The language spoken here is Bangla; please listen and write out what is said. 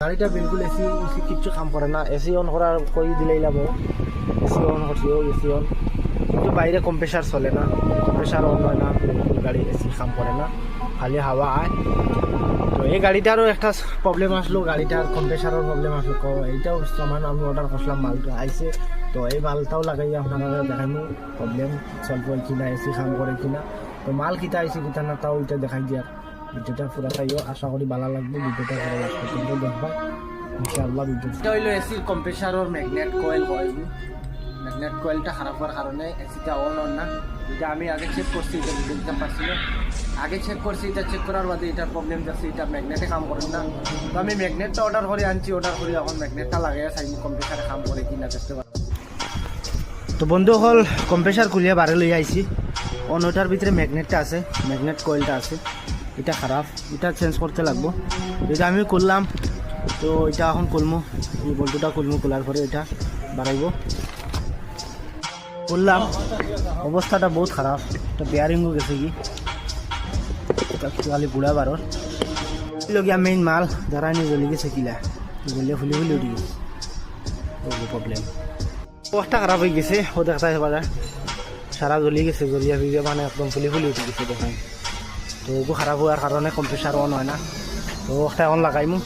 গাড়িটা বিলকুল এসি এসি কিচ্ছু কাম করে না। এসি অন করার কই দিলাইলাম, এসি অন করছিও, এসি অন, কিন্তু বাইরে কম্প্রেসার চলে না, কম্প্রেসার অন হয় না, বিলকুল গাড়ি এসি কাম করে না, খালি হাওয়া আয়। তো এই গাড়িটারও একটা প্রবলেম আসলো, গাড়িটার কম্প্রেসারের প্রবলেম আসলো। এইটাও সামান আমি অর্ডার করছিলাম, মালটা আইসে। তো এই মালটাও লাগাই আপনারা দেখাইমু প্রবলেম সলভ হয় কিনা, এসি কাম করে কিনা। তো মাল কিতা আইসে কিতা না তাও এটা দেখাই দিয়ার। ভিডিওটা পুরা চাইও, আশা করি ভালো লাগবে। ভিডিওটা ভালো লাগবে কিন্তু দেখবা ইনশাআল্লাহ। ভিডিওটা হইলো এসির কম্প্রেসারের ম্যাগনেট কয়েল হয়। ম্যাগনেট কয়েলটা খারাপ হওয়ার কারণে এসিটা অন হয় না। এটা আমি আগে চেক করছি, এটা বুঝতে পারছিল, আগে চেক করছি। এটা চেক করার বাদে এটার প্রবলেম যাচ্ছে, এটা ম্যাগনেটে কাম করে না। তো আমি ম্যাগনেটটা অর্ডার করে আনছি, অর্ডার করি এখন ম্যাগনেটটা লাগাই চাইনি কম্প্রেসারে কাম করে কিনা দেখতে পারবো। তো বন্ধু হল কম্প্রেসার খুলিয়ে বারে লই আইছি। অন্যটার ভিতরে ম্যাগনেটটা আছে, ম্যাগনেট কয়েলটা আছে, এটা খারাপ, এটা চেঞ্জ করতে লাগবো। এটা আমি করলাম, তো এটা এখন খুলমু, এই বল্টুটা খুলমু, খোলার পরে এটা বাড়াইব। করলাম, অবস্থাটা বহুত খারাপ, এটা বেয়ারিংও গেছে কি, এটা খালি বুড়া বারোর লগিয়া মেইন মাল ধরাইনি জ্বলি গেছে, কিলা জ্বলিয়ে ফুলি ফুলি উঠি গেছে, প্রবলেম। অবস্থা খারাপ হয়ে গেছে, ও দেখতে পারা সারা জ্বলি গেছে, জ্বলিয়া ফিরিয়ে মানে একদম ফুলি ফুলি উঠে গেছে দেখাই। তো ওগো খারাপ হওয়ার কারণে কম্প্রেসার অন হয় না। তো একটা এখন লাগাইমু।